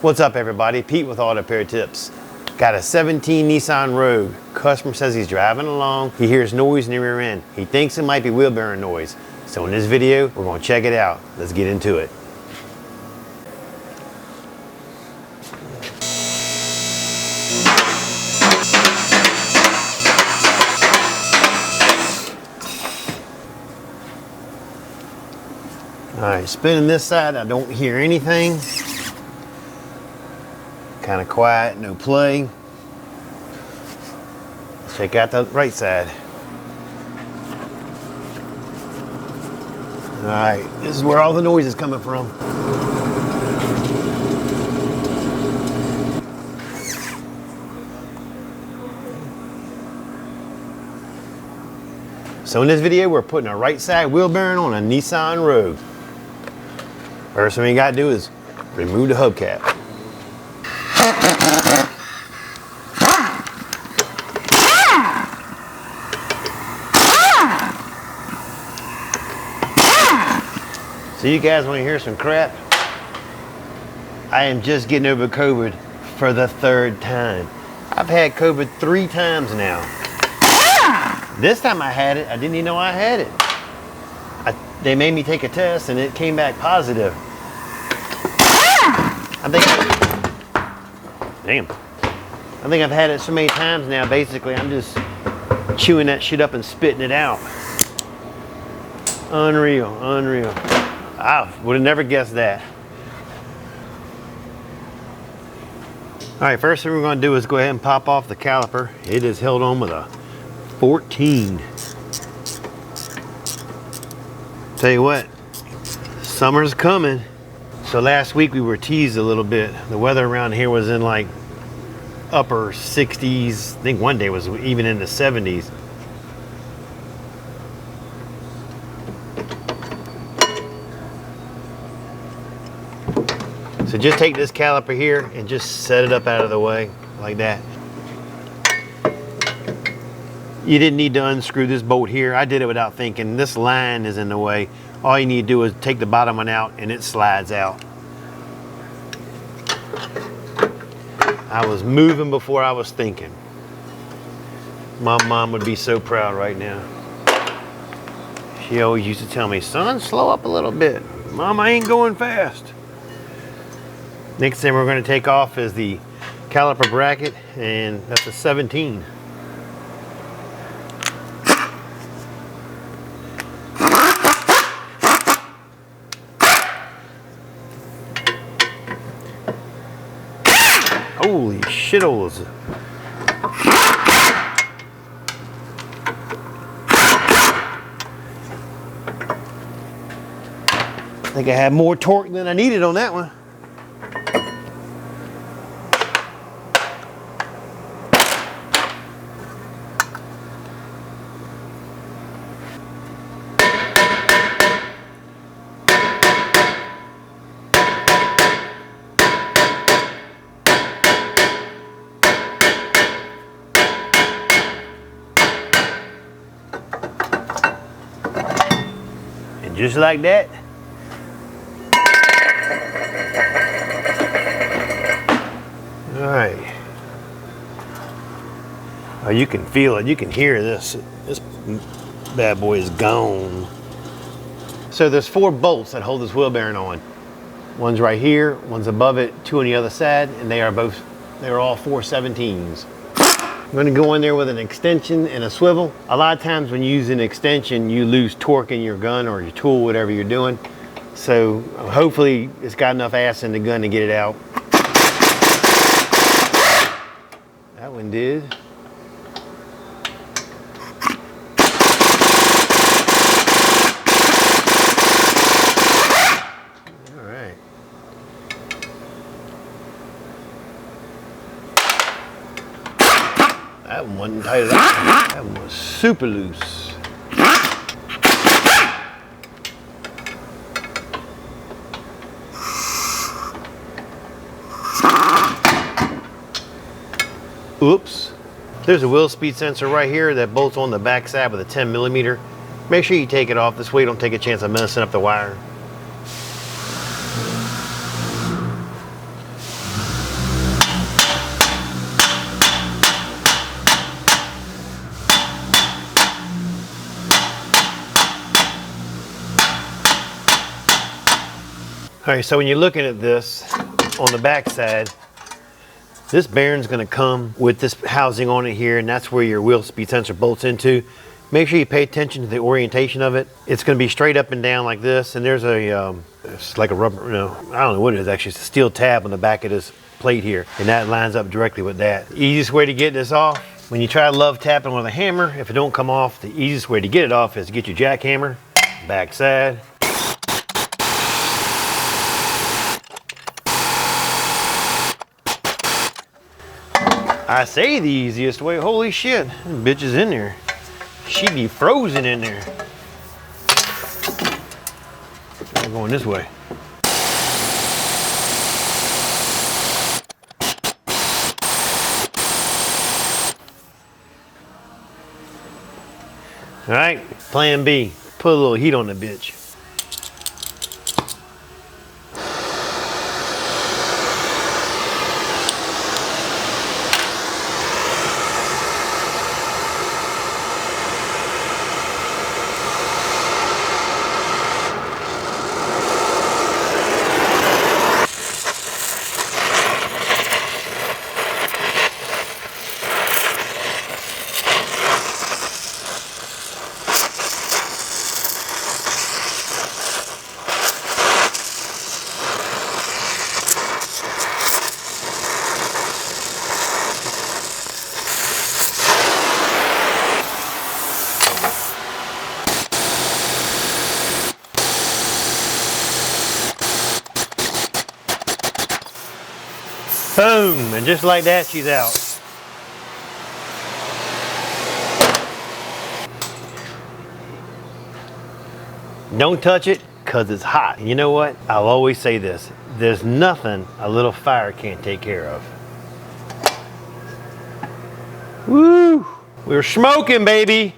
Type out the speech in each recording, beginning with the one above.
What's up everybody, Pete with Auto Repair Tips. Got a 17 Nissan Rogue. Customer says he's driving along, he hears noise in the rear end. He thinks it might be wheel bearing noise. So in this video, we're gonna check it out. Let's get into it. All right, spinning this side, I don't hear anything. Kind of quiet, no play. Let's check out the right side. All right, this is where all the noise is coming from. So in this video, we're putting a right side wheel bearing on a Nissan Rogue. First thing you gotta do is remove the hubcap. So you guys want to hear some crap? I am just getting over COVID for the third time. I've had COVID 3 times now. This time I had it, I didn't even know I had it. They made me take a test and it came back positive. I think I've had it so many times now, basically I'm just chewing that shit up and spitting it out. Unreal, unreal. I would have never guessed that. All right, first thing we're going to do is go ahead and pop off the caliper. It is held on with a 14. Tell you what, summer's coming. So last week we were teased a little bit. The weather around here was in like upper 60s. I think one day was even in the 70s. So just take this caliper here and just set it up out of the way like that. You didn't need to unscrew this bolt here. I did it without thinking. This line is in the way. All you need to do is take the bottom one out and it slides out. I was moving before I was thinking. My mom would be so proud right now. She always used to tell me, son, slow up a little bit. Mom, I ain't going fast. Next thing we're going to take off is the caliper bracket, and that's a 17. Holy shittos. I think I had more torque than I needed on that one. Just like that. All right. Oh, you can feel it. You can hear this. This bad boy is gone. So there's 4 bolts that hold this wheel bearing on. One's right here, one's above it, 2 on the other side, and they are all 4 17s. I'm going to go in there with an extension and a swivel. A lot of times when you use an extension, you lose torque in your gun or your tool, whatever you're doing. So hopefully it's got enough ass in the gun to get it out. That one did. All right. That one wasn't tight at all. That one was super loose. Oops. There's a wheel speed sensor right here that bolts on the back side with a 10mm. Make sure you take it off. This way you don't take a chance of messing up the wire. All right, so when you're looking at this on the back side, this bearing's gonna come with this housing on it here, and that's where your wheel speed sensor bolts into. Make sure you pay attention to the orientation of it. It's gonna be straight up and down like this, and there's a, it's like a rubber, I don't know what it is actually. It's a steel tab on the back of this plate here, and that lines up directly with that. The easiest way to get this off, when you try love tapping with a hammer, if it don't come off, the easiest way to get it off is to get your jackhammer, back side. I say the easiest way, holy shit, this bitch is in there. She'd be frozen in there. I'm going this way. All right, plan B, put a little heat on the bitch. Boom, and just like that, she's out. Don't touch it, cause it's hot. You know what? I'll always say this, there's nothing a little fire can't take care of. Woo, we're smoking, baby.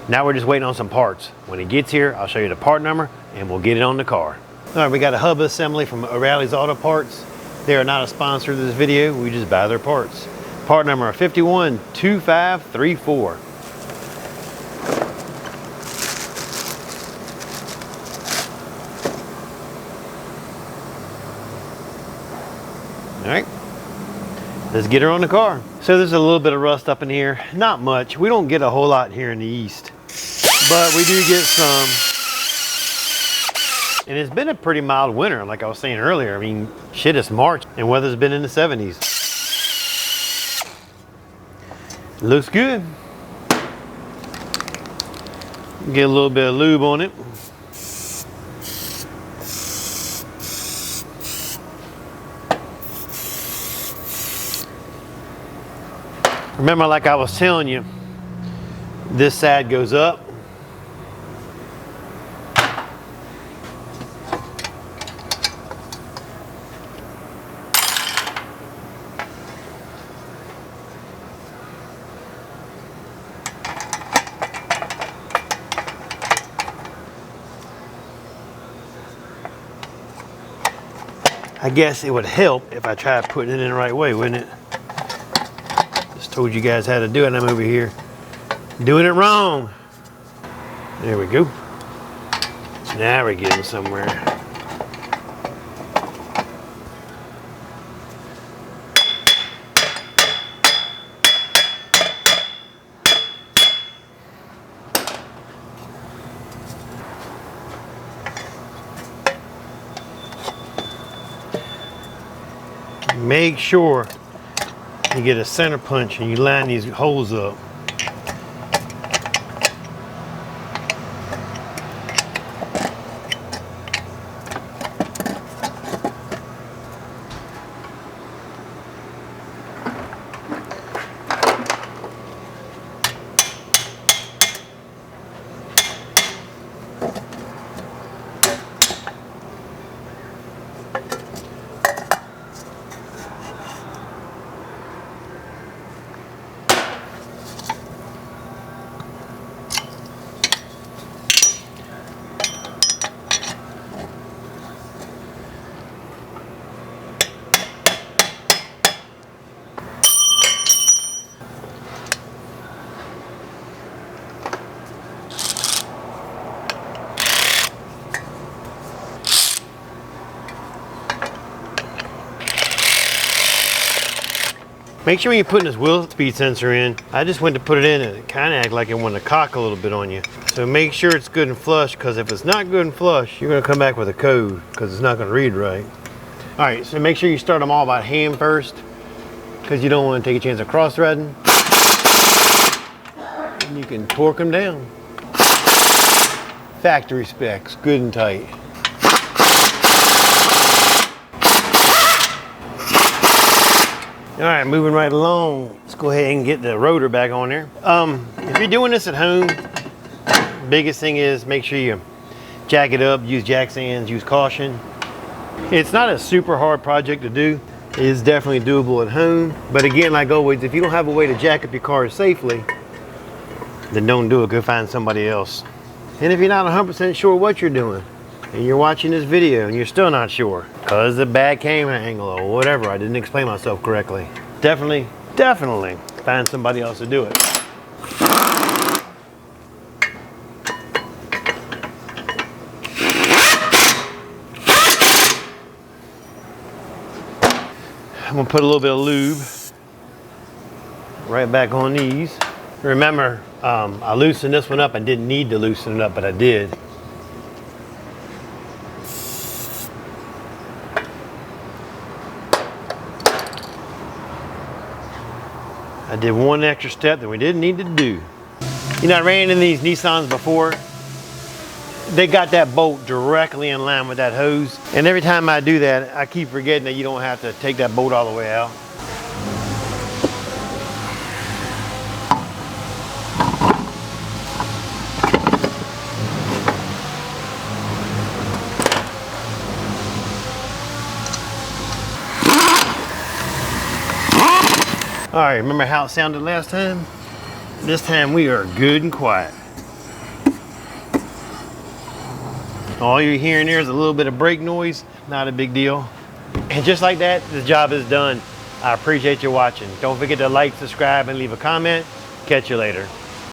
Now we're just waiting on some parts. When it gets here, I'll show you the part number and we'll get it on the car. All right, we got a hub assembly from O'Reilly's Auto Parts. They are not a sponsor of this video, we just buy their parts. Part number 512534. All right, let's get her on the car. So there's a little bit of rust up in here, not much. We don't get a whole lot here in the east, but we do get some. And it's been a pretty mild winter, like I was saying earlier. I mean, shit, it's March and weather's been in the 70s. Looks good. Get a little bit of lube on it. Remember, like I was telling you, this side goes up. I guess it would help if I tried putting it in the right way, wouldn't it? Just told you guys how to do it, and I'm over here doing it wrong. There we go. Now we're getting somewhere. Make sure you get a center punch and you line these holes up. Make sure when you're putting this wheel speed sensor in, I just went to put it in and it kind of act like it wanted to cock a little bit on you. So make sure it's good and flush, because if it's not good and flush, you're gonna come back with a code because it's not gonna read right. All right, so make sure you start them all by hand first, because you don't want to take a chance of cross-threading. And you can torque them down. Factory specs, good and tight. All right, moving right along. Let's go ahead and get the rotor back on there. If you're doing this at home, biggest thing is make sure you jack it up, use jack stands, use caution. It's not a super hard project to do. It is definitely doable at home. But again, like always, if you don't have a way to jack up your car safely, then don't do it, go find somebody else. And if you're not 100% sure what you're doing, and you're watching this video and you're still not sure, because the bad camera angle or whatever, I didn't explain myself correctly, definitely find somebody else to do it. I'm gonna put a little bit of lube right back on these. Remember, I loosened this one up. I didn't need to loosen it up, but I did. I did one extra step that we didn't need to do. You know, I ran in these Nissans before. They got that bolt directly in line with that hose. And every time I do that, I keep forgetting that you don't have to take that bolt all the way out. All right, remember how it sounded last time? This time we are good and quiet. All you're hearing there is a little bit of brake noise, not a big deal. And just like that, the job is done. I appreciate you watching. Don't forget to like, subscribe, and leave a comment. Catch you later.